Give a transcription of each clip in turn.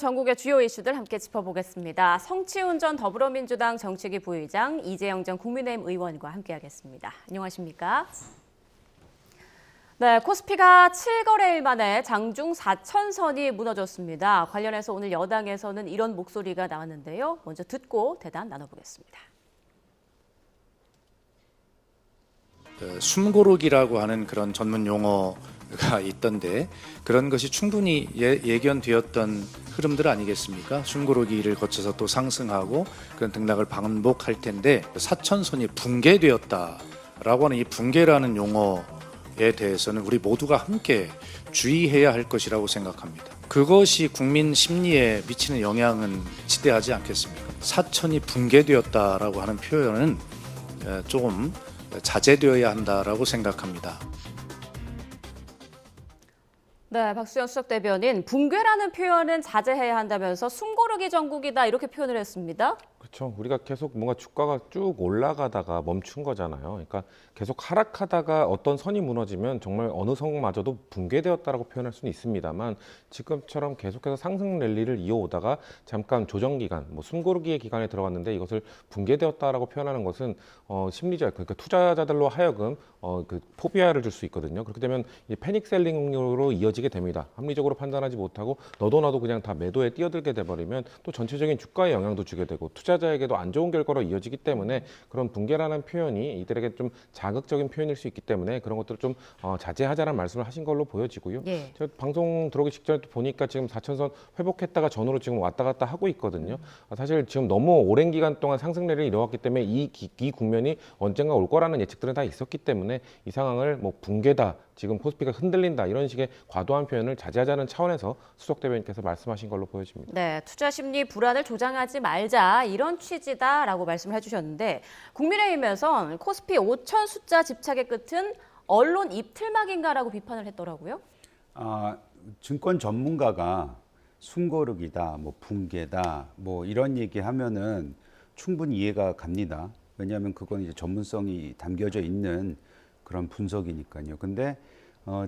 전국의 주요 이슈들 함께 짚어보겠습니다. 성치훈 전 더불어민주당 정책위 부의장, 이재영 전 국민의힘 의원과 함께하겠습니다. 안녕하십니까? 네, 코스피가 7거래일 만에 장중 4천선이 무너졌습니다. 관련해서 오늘 여당에서는 이런 목소리가 나왔는데요. 먼저 듣고 대담 나눠보겠습니다. 숨고르기라고 하는 그런 전문 용어가 있던데 그런 것이 충분히 예견되었던 흐름들 아니겠습니까? 숨고르기를 거쳐서 또 상승하고 그런 등락을 반복할 텐데 사천선이 붕괴되었다라고 하는 이 붕괴라는 용어에 대해서는 우리 모두가 함께 주의해야 할 것이라고 생각합니다. 그것이 국민 심리에 미치는 영향은 지대하지 않겠습니까? 사천이 붕괴되었다라고 하는 표현은 조금 자제되어야 한다라고 생각합니다. 네, 박수현 수석 대변인, 붕괴라는 표현은 자제해야 한다면서 숨고르기 정국이다 이렇게 표현을 했습니다. 그렇죠. 우리가 계속 뭔가 주가가 쭉 올라가다가 멈춘 거잖아요. 그러니까 계속 하락하다가 어떤 선이 무너지면 정말 어느 선마저도 붕괴되었다라고 표현할 수는 있습니다만 지금처럼 계속해서 상승 랠리를 이어오다가 잠깐 조정 기간, 숨고르기의 기간에 들어갔는데 이것을 붕괴되었다라고 표현하는 것은 심리적, 그러니까 투자자들로 하여금 그 포비아를 줄 수 있거든요. 그렇게 되면 이 패닉 셀링으로 이어지게 됩니다. 합리적으로 판단하지 못하고 너도 나도 그냥 다 매도에 뛰어들게 돼버리면 또 전체적인 주가에 영향도 주게 되고 투자자에게도 안 좋은 결과로 이어지기 때문에 그런 붕괴라는 표현이 이들에게 좀 자극적인 표현일 수 있기 때문에 그런 것들을 좀 자제하자라는 말씀을 하신 걸로 보여지고요. 예. 제가 방송 들어오기 직전에 보니까 지금 4천선 회복했다가 전후로 지금 왔다 갔다 하고 있거든요. 사실 지금 너무 오랜 기간 동안 상승 랠리를 이뤄왔기 때문에 이 국면이 언젠가 올 거라는 예측들은 다 있었기 때문에 이 상황을 붕괴다, 지금 코스피가 흔들린다 이런 식의 과도한 표현을 자제하자는 차원에서 수석 대변인께서 말씀하신 걸로 보여집니다. 네, 투자 심리 불안을 조장하지 말자 이런 취지다라고 말씀을 해주셨는데 국민의힘에선 코스피 5천 숫자 집착의 끝은 언론 입틀막인가라고 비판을 했더라고요. 증권 전문가가 숨고르기다, 붕괴다, 이런 얘기하면은 충분히 이해가 갑니다. 왜냐하면 그건 이제 전문성이 담겨져 있는 그런 분석이니까요. 근데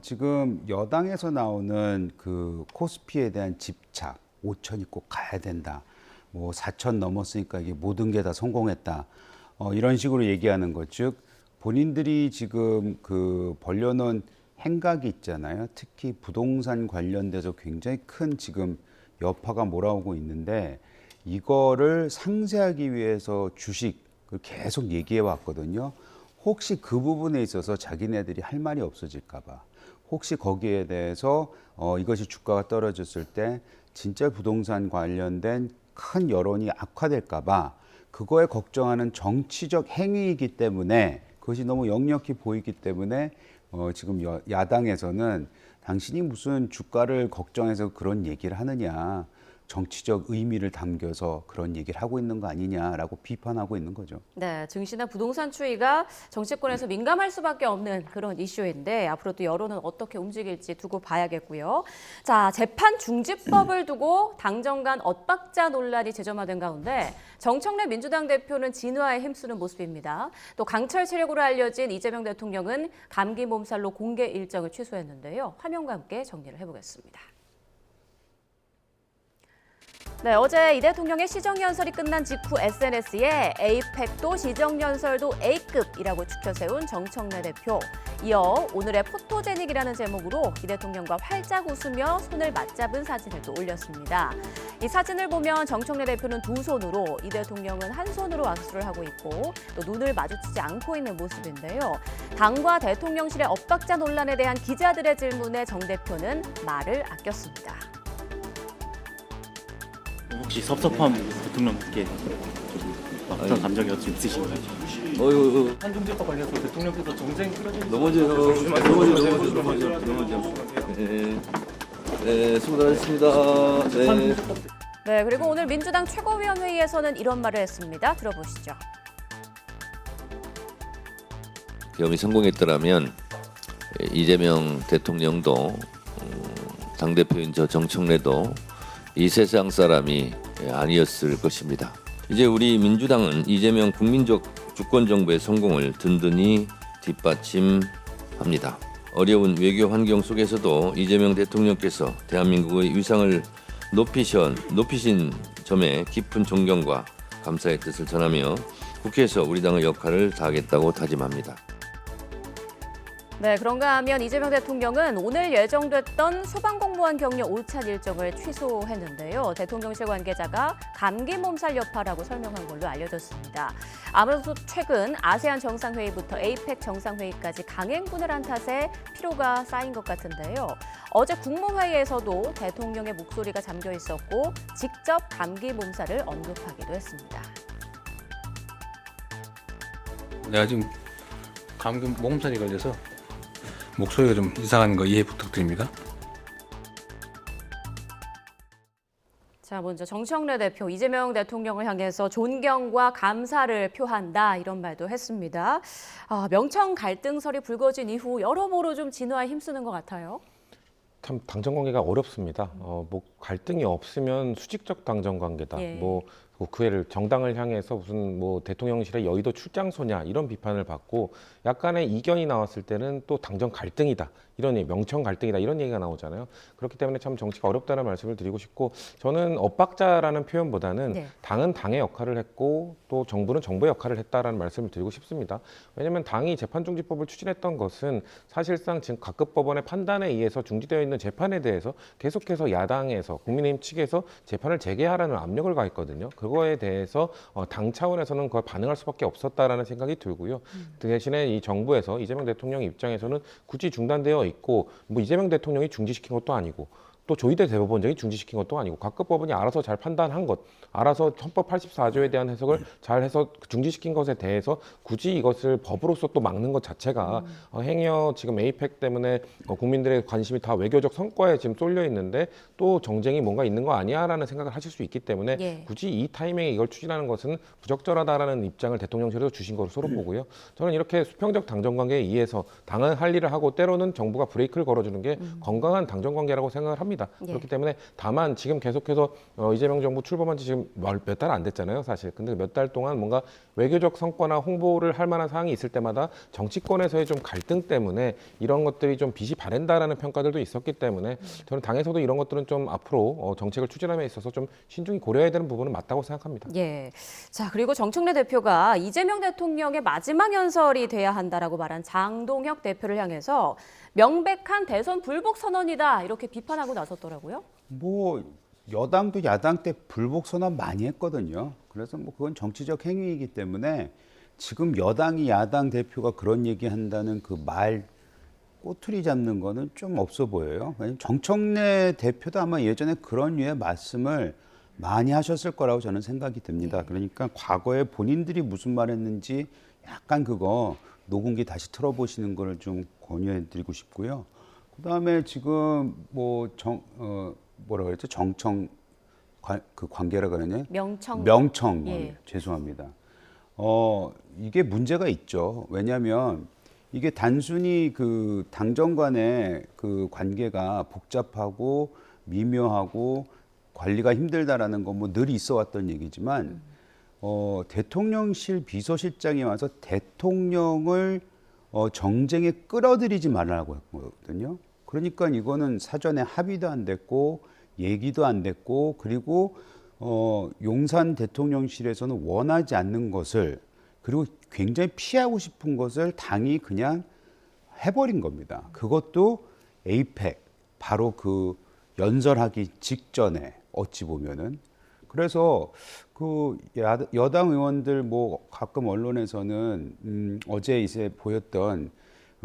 지금 여당에서 나오는 그 코스피에 대한 집착, 5천이 꼭 가야 된다. 4천 넘었으니까 이게 모든 게 다 성공했다. 이런 식으로 얘기하는 것, 즉 본인들이 지금 그 벌려놓은 행각이 있잖아요. 특히 부동산 관련돼서 굉장히 큰 지금 여파가 몰아오고 있는데 이거를 상쇄하기 위해서 주식을 계속 얘기해 왔거든요. 혹시 그 부분에 있어서 자기네들이 할 말이 없어질까 봐, 혹시 거기에 대해서 이것이 주가가 떨어졌을 때 진짜 부동산 관련된 큰 여론이 악화될까 봐 그거에 걱정하는 정치적 행위이기 때문에 그것이 너무 역력히 보이기 때문에 지금 야당에서는 당신이 무슨 주가를 걱정해서 그런 얘기를 하느냐, 정치적 의미를 담겨서 그런 얘기를 하고 있는 거 아니냐라고 비판하고 있는 거죠. 네, 증시나 부동산 추이가 정치권에서 민감할 수밖에 없는 그런 이슈인데 앞으로 또 여론은 어떻게 움직일지 두고 봐야겠고요. 자, 재판 중지법을 두고 당정 간 엇박자 논란이 재점화된 가운데 정청래 민주당 대표는 진화에 힘쓰는 모습입니다. 또 강철 체력으로 알려진 이재명 대통령은 감기 몸살로 공개 일정을 취소했는데요. 화면과 함께 정리를 해보겠습니다. 네, 어제 이 대통령의 시정연설이 끝난 직후 SNS에 에이펙도 시정연설도 A급이라고 추켜 세운 정청래 대표. 이어 오늘의 포토제닉이라는 제목으로 이 대통령과 활짝 웃으며 손을 맞잡은 사진을 또 올렸습니다. 이 사진을 보면 정청래 대표는 두 손으로, 이 대통령은 한 손으로 악수를 하고 있고 또 눈을 마주치지 않고 있는 모습인데요. 당과 대통령실의 엇박자 논란에 대한 기자들의 질문에 정 대표는 말을 아꼈습니다. 혹시 섭섭함 대통령께 그런 감정이 어떻게 있으신가요? 한중재법 관련해서 대통령께서 정쟁 끌어주는 넘어져. 네, 수고하셨습니다. 네. 네, 그리고 오늘 민주당 최고위원회의에서는 이런 말을 했습니다. 들어보시죠. 계엄이 성공했더라면 이재명 대통령도 당대표인 저 정청래도 이 세상 사람이 아니었을 것입니다. 이제 우리 민주당은 이재명 국민적 주권정부의 성공을 든든히 뒷받침합니다. 어려운 외교 환경 속에서도 이재명 대통령께서 대한민국의 위상을 높이신 점에 깊은 존경과 감사의 뜻을 전하며 국회에서 우리 당의 역할을 다하겠다고 다짐합니다. 네, 그런가 하면 이재명 대통령은 오늘 예정됐던 소방공무원 격려 오찬 일정을 취소했는데요. 대통령실 관계자가 감기 몸살 여파라고 설명한 걸로 알려졌습니다. 아무래도 최근 아세안 정상회의부터 에이펙 정상회의까지 강행군을 한 탓에 피로가 쌓인 것 같은데요. 어제 국무회의에서도 대통령의 목소리가 잠겨 있었고 직접 감기 몸살을 언급하기도 했습니다. 내가 지금 감기 몸살이 걸려서 목소리가 좀 이상한 거 이해 부탁드립니다. 자, 먼저 정청래 대표, 이재명 대통령을 향해서 존경과 감사를 표한다 이런 말도 했습니다. 명청 갈등설이 불거진 이후 여러모로 좀 진화에 힘쓰는 것 같아요. 참 당정 관계가 어렵습니다. 뭐 갈등이 없으면 수직적 당정 관계다. 예. 뭐 그 애를 정당을 향해서 무슨 뭐 대통령실의 여의도 출장소냐 이런 비판을 받고 약간의 이견이 나왔을 때는 또 당정 갈등이다. 이런 얘기, 명청 갈등이다 이런 얘기가 나오잖아요. 그렇기 때문에 참 정치가 어렵다는 말씀을 드리고 싶고 저는 엇박자라는 표현보다는 네. 당은 당의 역할을 했고 또 정부는 정부의 역할을 했다라는 말씀을 드리고 싶습니다. 왜냐하면 당이 재판중지법을 추진했던 것은 사실상 지금 각급 법원의 판단에 의해서 중지되어 있는 재판에 대해서 계속해서 야당에서 국민의힘 측에서 재판을 재개하라는 압력을 가했거든요. 그거에 대해서 당 차원에서는 그걸 반응할 수밖에 없었다라는 생각이 들고요. 대신에 이 정부에서 이재명 대통령 입장에서는 굳이 중단되어 있고 뭐 이재명 대통령이 중지시킨 것도 아니고 또 조희대 대법원장이 중지시킨 것도 아니고 각급 법원이 알아서 잘 판단한 것, 알아서 헌법 84조에 대한 해석을 잘 해서 중지시킨 것에 대해서 굳이 이것을 법으로서 또 막는 것 자체가 행여 지금 에이펙 때문에 국민들의 관심이 다 외교적 성과에 지금 쏠려 있는데 또 정쟁이 뭔가 있는 거 아니야라는 생각을 하실 수 있기 때문에 예. 굳이 이 타이밍에 이걸 추진하는 것은 부적절하다라는 입장을 대통령실에서 주신 것으로 보고요. 저는 이렇게 수평적 당정관계에 의해서 당은 할 일을 하고 때로는 정부가 브레이크를 걸어주는 게 건강한 당정관계라고 생각을 합니다. 예. 그렇기 때문에 다만 지금 계속해서 이재명 정부 출범한 지 지금 몇 달 안 됐잖아요, 사실. 근데 몇 달 동안 뭔가 외교적 성과나 홍보를 할 만한 사항이 있을 때마다 정치권에서의 좀 갈등 때문에 이런 것들이 좀 빛이 바랜다라는 평가들도 있었기 때문에 저는 당에서도 이런 것들은 좀 앞으로 정책을 추진함에 있어서 좀 신중히 고려해야 되는 부분은 맞다고 생각합니다. 예. 자, 그리고 정청래 대표가 이재명 대통령의 마지막 연설이 돼야 한다라고 말한 장동혁 대표를 향해서 명백한 대선 불복 선언이다 이렇게 비판하고 나섰더라고요. 뭐 여당도 야당 때 불복 선언 많이 했거든요. 그래서 뭐 그건 정치적 행위이기 때문에 지금 여당이 야당 대표가 그런 얘기 한다는 그 말 꼬투리 잡는 거는 좀 없어 보여요. 왜냐면 정청래 대표도 아마 예전에 그런 류의 말씀을 많이 하셨을 거라고 저는 생각이 듭니다. 그러니까 과거에 본인들이 무슨 말 했는지 약간 그거 녹음기 다시 틀어보시는 거를 좀 권유해드리고 싶고요. 그다음에 지금 뭐 뭐라 그랬죠? 정청 그 관계라 그러냐? 명청. 예. 죄송합니다. 이게 문제가 있죠. 왜냐하면 이게 단순히 그 당정 간의 그 관계가 복잡하고 미묘하고 관리가 힘들다라는 건 뭐 늘 있어 왔던 얘기지만 대통령실 비서실장이 와서 대통령을 정쟁에 끌어들이지 말라고 했거든요. 그러니까 이거는 사전에 합의도 안 됐고 얘기도 안 됐고 그리고 용산 대통령실에서는 원하지 않는 것을 그리고 굉장히 피하고 싶은 것을 당이 그냥 해버린 겁니다. 그것도 에이펙 바로 그 연설하기 직전에 어찌 보면은 그래서 그 여당 의원들 뭐 가끔 언론에서는 어제 이제 보였던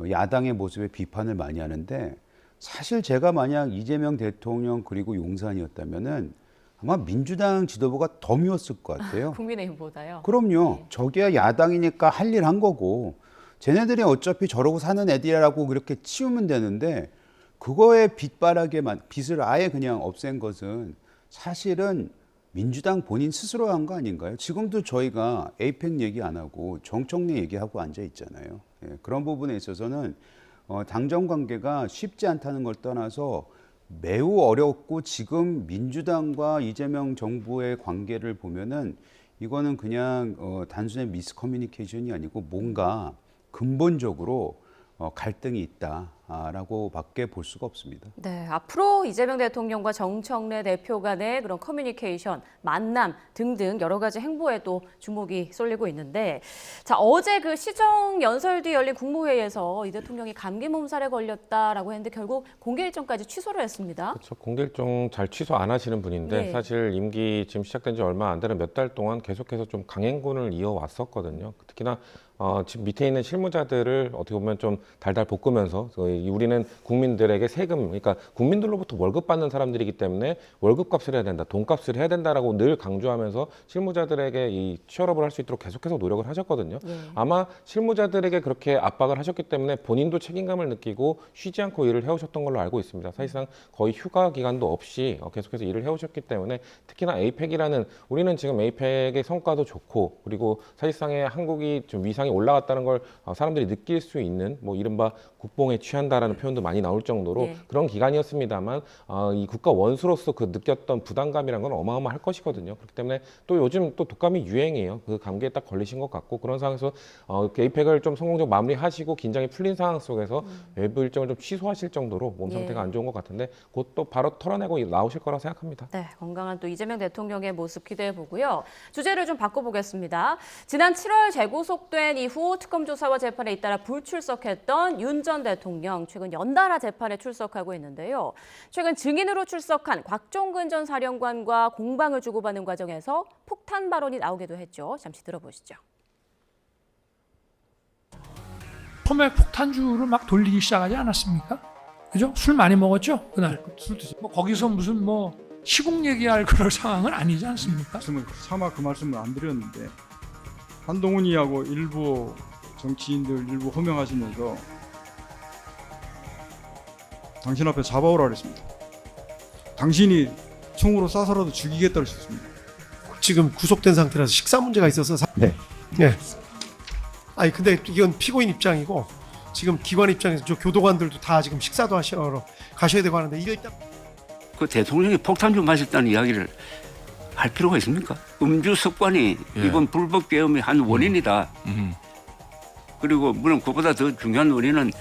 야당의 모습에 비판을 많이 하는데 사실 제가 만약 이재명 대통령 그리고 용산이었다면은 아마 민주당 지도부가 더 미웠을 것 같아요. 국민의힘보다요. 그럼요. 저기야 야당이니까 할 일 한 거고 쟤네들이 어차피 저러고 사는 애들이라고 그렇게 치우면 되는데 그거에 빚을 아예 그냥 없앤 것은 사실은 민주당 본인 스스로 한 거 아닌가요? 지금도 저희가 에이펙 얘기 안 하고 정청래 얘기하고 앉아 있잖아요. 예, 그런 부분에 있어서는 당정 관계가 쉽지 않다는 걸 떠나서 매우 어렵고 지금 민주당과 이재명 정부의 관계를 보면은 이거는 그냥 단순히 미스커뮤니케이션이 아니고 뭔가 근본적으로 갈등이 있다. 있다라고밖에 볼 수가 없습니다. 네, 앞으로 이재명 대통령과 정청래 대표 간의 그런 커뮤니케이션, 만남 등등 여러 가지 행보에도 주목이 쏠리고 있는데, 자, 어제 그 시정 연설 뒤 열린 국무회의에서 이 대통령이 감기 몸살에 걸렸다라고 했는데 결국 공개 일정까지 취소를 했습니다. 그렇죠. 공개 일정 잘 취소 안 하시는 분인데 네. 사실 임기 지금 시작된 지 얼마 안 되는 몇 달 동안 계속해서 좀 강행군을 이어왔었거든요. 특히나 지금 밑에 있는 실무자들을 어떻게 보면 좀 달달 볶으면서 우리는 국민들에게 세금, 그러니까 국민들로부터 월급 받는 사람들이기 때문에 월급값을 해야 된다, 돈값을 해야 된다라고 늘 강조하면서 실무자들에게 이 취업을 할 수 있도록 계속해서 노력을 하셨거든요. 아마 실무자들에게 그렇게 압박을 하셨기 때문에 본인도 책임감을 느끼고 쉬지 않고 일을 해오셨던 걸로 알고 있습니다. 사실상 거의 휴가 기간도 없이 계속해서 일을 해오셨기 때문에 특히나 에이펙이라는 우리는 지금 에이펙의 성과도 좋고 그리고 사실상의 한국이 좀 위상이 올라갔다는 걸 사람들이 느낄 수 있는 뭐 이른바 국뽕에 취한다라는 표현도 많이 나올 정도로 그런 기간이었습니다만 이 국가 원수로서 그 느꼈던 부담감이란 건 어마어마할 것이거든요. 그렇기 때문에 또 요즘 또 독감이 유행이에요. 그 감기에 딱 걸리신 것 같고 그런 상황에서 에이펙을 좀 성공적으로 마무리하시고 긴장이 풀린 상황 속에서 외부 일정을 좀 취소하실 정도로 몸 상태가 안 좋은 것 같은데 곧 또 바로 털어내고 나오실 거라고 생각합니다. 네, 건강한 또 이재명 대통령의 모습 기대해 보고요. 주제를 좀 바꿔보겠습니다. 지난 7월 재구속된 이후 특검 조사와 재판에 잇따라 불출석했던 윤 전 대통령 최근 연달아 재판에 출석하고 있는데요. 최근 증인으로 출석한 곽종근 전 사령관과 공방을 주고받는 과정에서 폭탄 발언이 나오기도 했죠. 잠시 들어보시죠. 처음에 폭탄주를 막 돌리기 시작하지 않았습니까? 그죠? 술 많이 먹었죠? 그날. 술 드세요. 뭐 거기서 무슨 뭐 시국 얘기할 그럴 상황은 아니지 않습니까? 차마 그 말씀을 안 드렸는데 한동훈이하고 일부 정치인들 일부 호명하시면서 당신 앞에 잡아오라 그랬습니다. 당신이 총으로 쏴서라도 죽이겠다고 했습니다. 지금 구속된 상태라서 식사 문제가 있어서 네. 네. 아니 근데 이건 피고인 입장이고 지금 기관 입장에서 저 교도관들도 다 지금 식사도 하시러 가셔야 되고 하는데 이거 일단 그 대통령이 폭탄주 마셨다는 이야기를 할 필요가 있습니까? 음주 습관이 이번 불법 계엄의 한 원인이다. 그리고 물론 그보다 더 중요한 원인은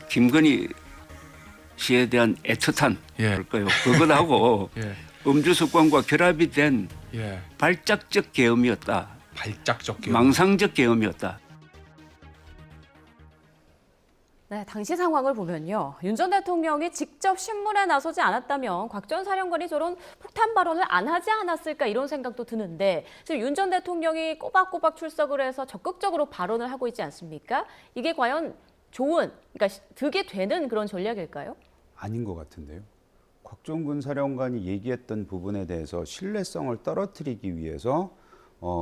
김건희 씨에 대한 애틋한 그럴까요? 그것하고 음주 습관과 결합이 된 발작적 계엄이었다. 발작적 계엄. 망상적 계엄이었다. 네, 당시 상황을 보면요. 윤 전 대통령이 직접 신문에 나서지 않았다면 곽 전 사령관이 저런 폭탄 발언을 안 하지 않았을까 이런 생각도 드는데 지금 윤 전 대통령이 꼬박꼬박 출석을 해서 적극적으로 발언을 하고 있지 않습니까? 이게 과연 좋은, 그러니까 득이 되는 그런 전략일까요? 아닌 것 같은데요. 곽종근 사령관이 얘기했던 부분에 대해서 신뢰성을 떨어뜨리기 위해서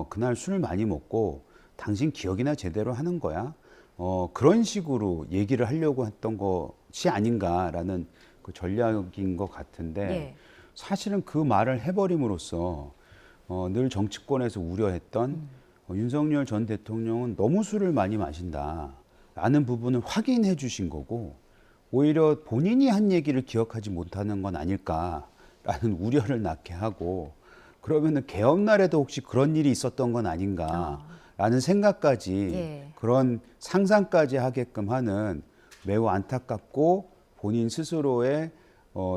그날 술 많이 먹고 당신 기억이나 제대로 하는 거야. 그런 식으로 얘기를 하려고 했던 것이 아닌가라는 그 전략인 것 같은데 사실은 그 말을 해버림으로써 늘 정치권에서 우려했던 윤석열 전 대통령은 너무 술을 많이 마신다라는 부분을 확인해 주신 거고 오히려 본인이 한 얘기를 기억하지 못하는 건 아닐까라는 우려를 낳게 하고 그러면은 개엄 날에도 혹시 그런 일이 있었던 건 아닌가라는 생각까지 그런 상상까지 하게끔 하는 매우 안타깝고 본인 스스로의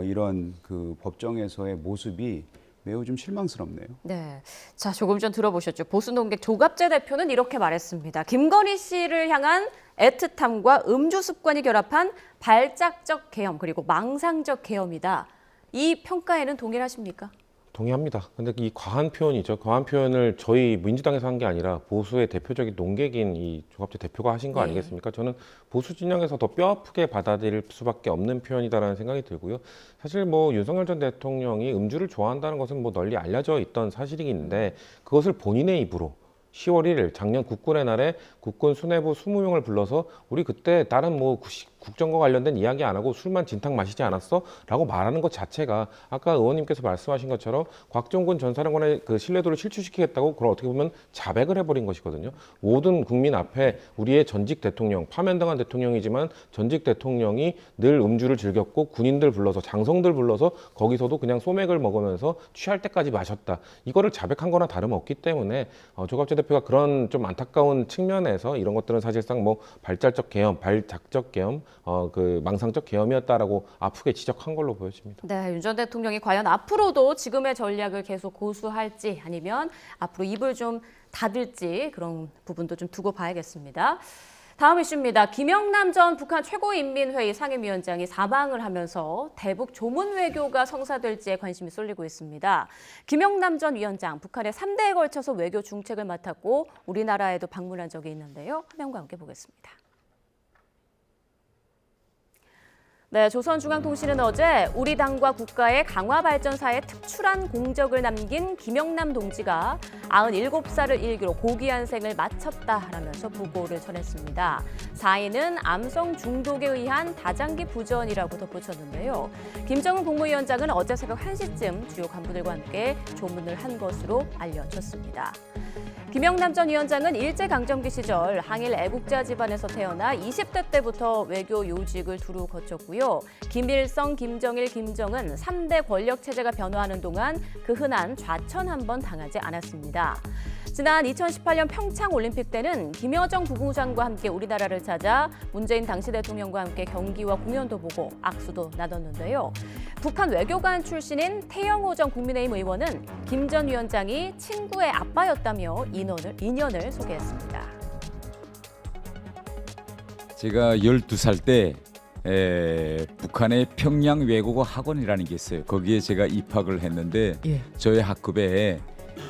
이런 그 법정에서의 모습이 매우 좀 실망스럽네요. 네, 자 조금 전 들어보셨죠. 보수논객 조갑재 대표는 이렇게 말했습니다. 김건희 씨를 향한 애틋함과 음주 습관이 결합한 발작적 계엄 그리고 망상적 계엄이다. 이 평가에는 동일하십니까? 동의합니다. 근데 이 과한 표현이죠. 과한 표현을 저희 민주당에서 한 게 아니라 보수의 대표적인 논객인 이 조갑재 대표가 하신 거 아니겠습니까? 저는 보수 진영에서 더 뼈아프게 받아들일 수밖에 없는 표현이다라는 생각이 들고요. 사실 뭐 윤석열 전 대통령이 음주를 좋아한다는 것은 뭐 널리 알려져 있던 사실인데 그것을 본인의 입으로 10월 1일 작년 국군의 날에 국군 수뇌부 20명을 불러서 우리 그때 다른 뭐 국정과 관련된 이야기 안 하고 술만 진탕 마시지 않았어? 라고 말하는 것 자체가 아까 의원님께서 말씀하신 것처럼 곽종근 전 사령관의 그 신뢰도를 실추시키겠다고 그걸 어떻게 보면 자백을 해버린 것이거든요. 모든 국민 앞에 우리의 전직 대통령, 파면당한 대통령이지만 전직 대통령이 늘 음주를 즐겼고 군인들 불러서 장성들 불러서 거기서도 그냥 소맥을 먹으면서 취할 때까지 마셨다. 이거를 자백한 거나 다름없기 때문에 조갑재 대표가 그런 좀 안타까운 측면에서 이런 것들은 사실상 뭐 발작적 계엄, 그 망상적 계엄이었다라고 아프게 지적한 걸로 보여집니다. 네, 윤 전 대통령이 과연 앞으로도 지금의 전략을 계속 고수할지 아니면 앞으로 입을 좀 닫을지 그런 부분도 좀 두고 봐야겠습니다. 다음 이슈입니다. 김영남 전 북한 최고인민회의 상임위원장이 사망을 하면서 대북 조문 외교가 성사될지에 관심이 쏠리고 있습니다. 김영남 전 위원장, 북한의 3대에 걸쳐서 외교 중책을 맡았고 우리나라에도 방문한 적이 있는데요. 화면과 함께 보겠습니다. 네, 조선중앙통신은 어제 우리 당과 국가의 강화 발전사에 특출한 공적을 남긴 김영남 동지가 97살을 일기로 고귀한 생을 마쳤다라면서 보고를 전했습니다. 사인은 암성 중독에 의한 다장기 부전이라고 덧붙였는데요. 김정은 국무위원장은 어제 새벽 1시쯤 주요 간부들과 함께 조문을 한 것으로 알려졌습니다. 김영남 전 위원장은 일제강점기 시절 항일 애국자 집안에서 태어나 20대 때부터 외교 요직을 두루 거쳤고요. 김일성, 김정일, 김정은 3대 권력 체제가 변화하는 동안 그 흔한 좌천 한 번 당하지 않았습니다. 지난 2018년 평창 올림픽 때는 김여정 부부장과 함께 우리나라를 찾아 문재인 당시 대통령과 함께 경기와 공연도 보고 악수도 나눴는데요. 북한 외교관 출신인 태영호 전 국민의힘 의원은 김 전 위원장이 친구의 아빠였다며 인연을 소개했습니다. 제가 12살 때 북한의 평양 외국어 학원이라는 게 있어요. 거기에 제가 입학을 했는데 저희 학급에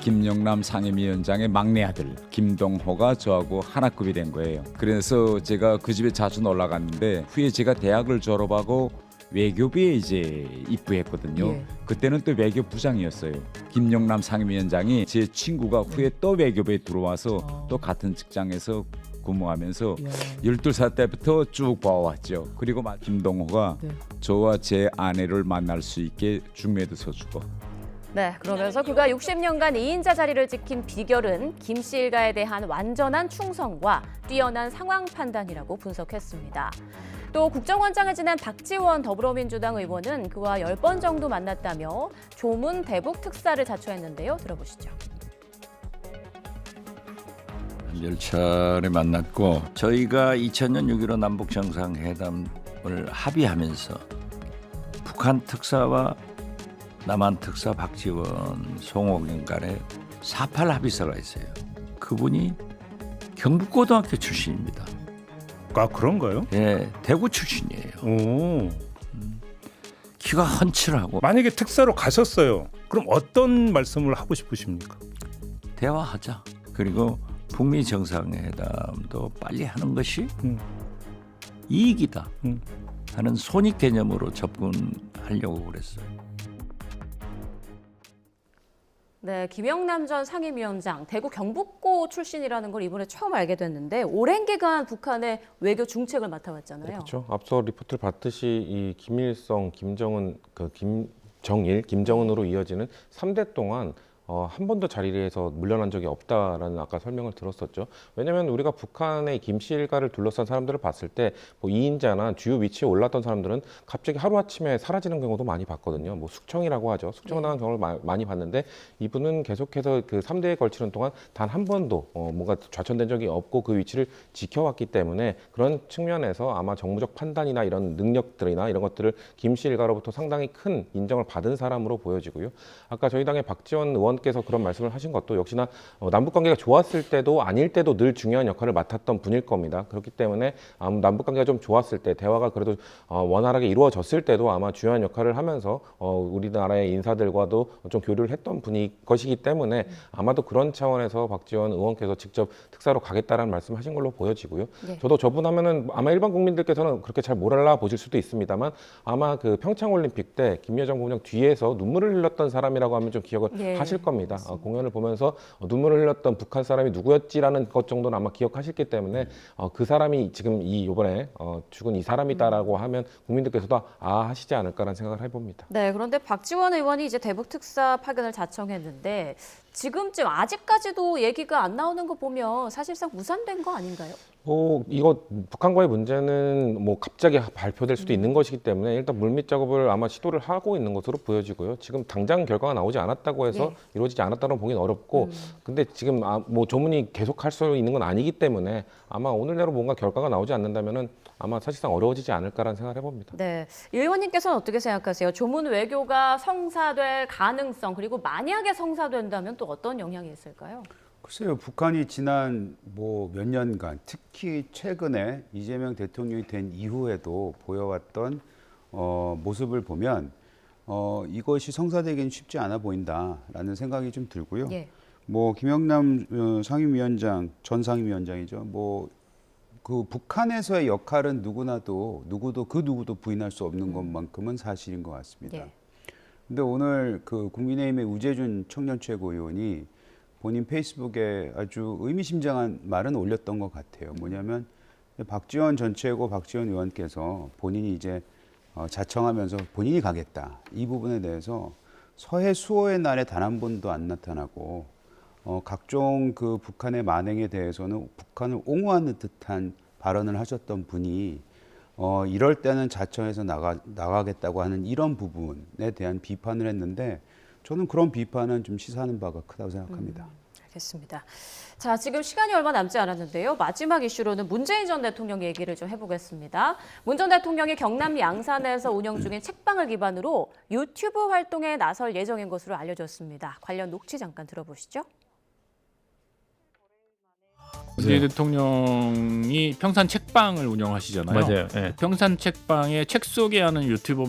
김영남 상임위원장의 막내 아들 김동호가 저하고 한 학급이 된 거예요. 그래서 제가 그 집에 자주 놀러 갔는데 후에 제가 대학을 졸업하고 외교부에 이제 입부했거든요. 그때는 또 외교부장이었어요. 김영남 상임위원장이 제 친구가 후에 또 외교부에 들어와서 또 같은 직장에서 근무하면서 12살 때부터 쭉 봐왔죠. 그리고 김동호가 저와 제 아내를 만날 수 있게 중매도 서주고. 네, 그러면서 그가 60년간 2인자 자리를 지킨 비결은 김 씨 일가에 대한 완전한 충성과 뛰어난 상황 판단이라고 분석했습니다. 또 국정원장을 지낸 박지원 더불어민주당 의원은 그와 10번 정도 만났다며 조문 대북 특사를 자처했는데요. 들어보시죠. 10차례 만났고 저희가 2000년 6.15 남북정상회담을 합의하면서 북한 특사와 남한 특사 박지원, 송옥영 간에 4.8 합의서가 있어요. 그분이 경북고등학교 출신입니다. 아, 그런가요? 예, 대구 출신이에요. 오. 키가 훤칠하고. 만약에 특사로 가셨어요. 그럼 어떤 말씀을 하고 싶으십니까? 대화하자. 그리고 북미 정상회담도 빨리 하는 것이 이익이다 하는 손익 개념으로 접근하려고 그랬어요. 네, 김영남 전 상임위원장, 대구 경북고 출신이라는 걸 이번에 처음 알게 됐는데 오랜 기간 북한의 외교 중책을 맡아왔잖아요. 네, 그렇죠. 앞서 리포트를 봤듯이 이 김일성, 김정은, 김정일, 김정은으로 이어지는 3대 동안 한 번도 자리에서 물러난 적이 없다라는 아까 설명을 들었었죠. 왜냐하면 우리가 북한의 김씨 일가를 둘러싼 사람들을 봤을 때 뭐 2인자나 주요 위치에 올랐던 사람들은 갑자기 하루아침에 사라지는 경우도 많이 봤거든요. 뭐 숙청이라고 하죠. 숙청을 당한 경우를 많이 봤는데 이분은 계속해서 그 3대에 걸치는 동안 단 한 번도 뭔가 좌천된 적이 없고 그 위치를 지켜왔기 때문에 그런 측면에서 아마 정무적 판단이나 이런 능력들이나 이런 것들을 김씨 일가로부터 상당히 큰 인정을 받은 사람으로 보여지고요. 아까 저희 당의 박지원 의원께서 그런 말씀을 하신 것도 역시나 남북관계가 좋았을 때도 아닐 때도 늘 중요한 역할을 맡았던 분일 겁니다. 그렇기 때문에 남북관계가 좀 좋았을 때 대화가 그래도 원활하게 이루어졌을 때도 아마 중요한 역할을 하면서 우리나라의 인사들과도 좀 교류를 했던 분이 것이기 때문에 아마도 그런 차원에서 박지원 의원께서 직접 특사로 가겠다라는 말씀하신 걸로 보여지고요. 저도 저분 하면은 아마 일반 국민들께서는 그렇게 잘 못 알아보실 수도 있습니다만 아마 그 평창 올림픽 때 김여정 부부장 뒤에서 눈물을 흘렸던 사람이라고 하면 좀 기억을 하실 겁니다. 공연을 보면서 눈물을 흘렸던 북한 사람이 누구였지라는 것 정도는 아마 기억하셨기 때문에 그 사람이 지금 이번에 죽은 이 사람이다라고 하면 국민들께서도 하시지 않을까라는 생각을 해봅니다. 네, 그런데 박지원 의원이 이제 대북 특사 파견을 자청했는데 지금쯤 아직까지도 얘기가 안 나오는 거 보면 사실상 무산된 거 아닌가요? 이거 북한과의 문제는 뭐 갑자기 발표될 수도 있는 것이기 때문에 일단 물밑 작업을 아마 시도를 하고 있는 것으로 보여지고요. 지금 당장 결과가 나오지 않았다고 해서 이루어지지 않았다고 보기는 어렵고, 근데 지금 뭐 조문이 계속할 수 있는 건 아니기 때문에 아마 오늘 내로 뭔가 결과가 나오지 않는다면은 아마 사실상 어려워지지 않을까라는 생각을 해봅니다. 네, 이 의원님께서는 어떻게 생각하세요? 조문 외교가 성사될 가능성, 그리고 만약에 성사된다면 또 어떤 영향이 있을까요? 글쎄요, 북한이 지난 뭐 몇 년간, 특히 최근에 이재명 대통령이 된 이후에도 보여왔던 모습을 보면 이것이 성사되기는 쉽지 않아 보인다라는 생각이 좀 들고요. 뭐 김영남 상임위원장, 전 상임위원장이죠. 뭐 그 북한에서의 역할은 누구도 부인할 수 없는 것만큼은 사실인 것 같습니다. 근데 오늘 그 국민의힘의 우재준 청년 최고위원이 본인 페이스북에 아주 의미심장한 말은 올렸던 것 같아요. 뭐냐면 박지원 전 최고 박지원 의원께서 본인이 이제 자청하면서 본인이 가겠다. 이 부분에 대해서 서해 수호의 날에 단 한 번도 안 나타나고 각종 그 북한의 만행에 대해서는 북한을 옹호하는 듯한 발언을 하셨던 분이 이럴 때는 자청해서 나가겠다고 하는 이런 부분에 대한 비판을 했는데 저는 그런 비판은 좀 시사하는 바가 크다고 생각합니다. 알겠습니다. 자, 지금 시간이 얼마 남지 않았는데요. 마지막 이슈로는 문재인 전 대통령 얘기를 좀 해보겠습니다. 문 전 대통령이 경남 양산에서 운영 중인 책방을 기반으로 유튜브 활동에 나설 예정인 것으로 알려졌습니다. 관련 녹취 잠깐 들어보시죠. 문재인 대통령이 평산 책방을 운영하시잖아요. 맞아요. 네. 평산 책방에 책 소개하는 유튜브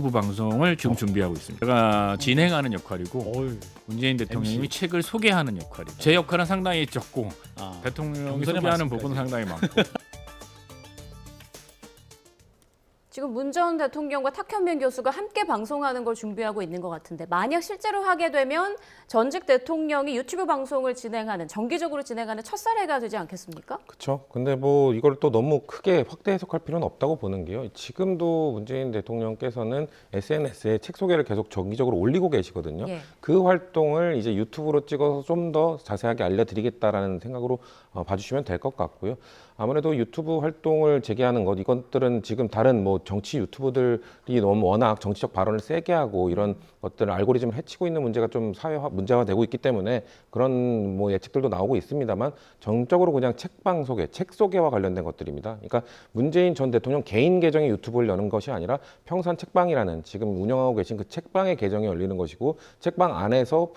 방송을 지금 준비하고 있습니다. 제가 진행하는 역할이고 문재인 대통령이 책을 소개하는 역할이고 제 역할은 상당히 적고 대통령이 소개하는 부분은 상당히 많고. 지금 문 전 대통령과 탁현민 교수가 함께 방송하는 걸 준비하고 있는 것 같은데 만약 실제로 하게 되면 전직 대통령이 유튜브 방송을 정기적으로 진행하는 첫 사례가 되지 않겠습니까? 그렇죠. 근데 뭐 이걸 또 너무 크게 확대 해석할 필요는 없다고 보는 게요. 지금도 문재인 대통령께서는 SNS에 책 소개를 계속 정기적으로 올리고 계시거든요. 그 활동을 이제 유튜브로 찍어서 좀 더 자세하게 알려드리겠다라는 생각으로 봐주시면 될 것 같고요. 아무래도 유튜브 활동을 재개하는 것, 이것들은 지금 다른 뭐 정치 유튜버들이 너무 워낙 정치적 발언을 세게 하고 이런 것들을 알고리즘을 해치고 있는 문제가 좀 사회화 문제화되고 있기 때문에 그런 뭐 예측들도 나오고 있습니다만 정적으로 그냥 책방 소개, 책 소개와 관련된 것들입니다. 그러니까 문재인 전 대통령 개인 계정의 유튜브를 여는 것이 아니라 평산 책방이라는 지금 운영하고 계신 그 책방의 계정이 열리는 것이고 책방 안에서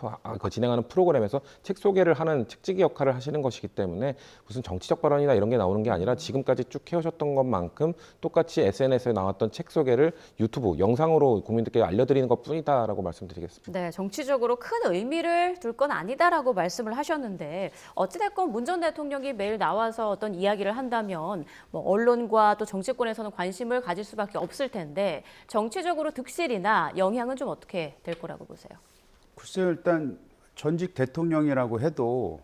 진행하는 프로그램에서 책 소개를 하는 책찍이 역할을 하시는 것이기 때문에 무슨 정치적 발언이나 이런 게 나오는 게 아니라 지금까지 쭉 해오셨던 것만큼 똑같이 SNS에 나왔던 책 소개를 유튜브 영상으로 국민들께 알려드리는 것뿐이다라고 말씀드리겠습니다. 네, 정치적으로 큰 의미를 둘 건 아니다라고 말씀을 하셨는데 어찌됐건 문 전 대통령이 매일 나와서 어떤 이야기를 한다면 뭐 언론과 또 정치권에서는 관심을 가질 수밖에 없을 텐데 정치적으로 득실이나 영향은 좀 어떻게 될 거라고 보세요? 글쎄요, 일단 전직 대통령이라고 해도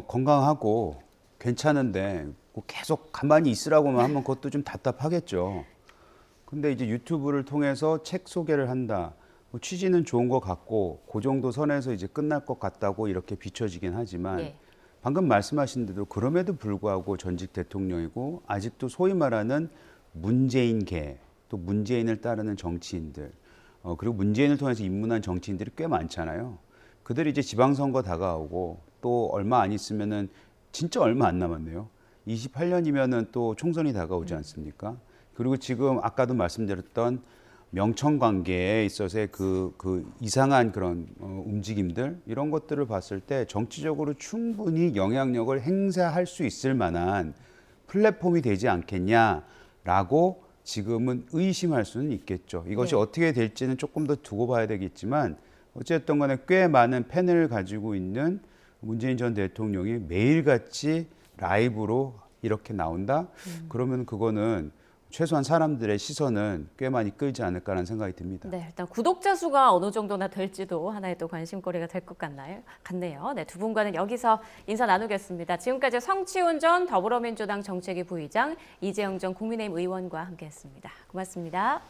건강하고 괜찮은데 계속 가만히 있으라고만 하면 그것도 좀 답답하겠죠. 근데 이제 유튜브를 통해서 책 소개를 한다. 뭐 취지는 좋은 것 같고 그 정도 선에서 이제 끝날 것 같다고 이렇게 비춰지긴 하지만 방금 말씀하신 대로 그럼에도 불구하고 전직 대통령이고 아직도 소위 말하는 문재인계 또 문재인을 따르는 정치인들 그리고 문재인을 통해서 입문한 정치인들이 꽤 많잖아요. 그들이 이제 지방선거 다가오고 또 얼마 안 있으면은 진짜 얼마 안 남았네요. 28년이면은 또 총선이 다가오지 않습니까? 그리고 지금 아까도 말씀드렸던 명청 관계에 있어서의 그 이상한 그런 움직임들 이런 것들을 봤을 때 정치적으로 충분히 영향력을 행사할 수 있을 만한 플랫폼이 되지 않겠냐라고 지금은 의심할 수는 있겠죠. 이것이 어떻게 될지는 조금 더 두고 봐야 되겠지만 어쨌든 간에 꽤 많은 팬을 가지고 있는 문재인 전 대통령이 매일같이 라이브로 이렇게 나온다? 그러면 그거는 최소한 사람들의 시선은 꽤 많이 끌지 않을까라는 생각이 듭니다. 네, 일단 구독자 수가 어느 정도나 될지도 하나의 또 관심거리가 될 것 같네요. 네, 두 분과는 여기서 인사 나누겠습니다. 지금까지 성치훈 전 더불어민주당 정책위 부의장, 이재영 전 국민의힘 의원과 함께했습니다. 고맙습니다.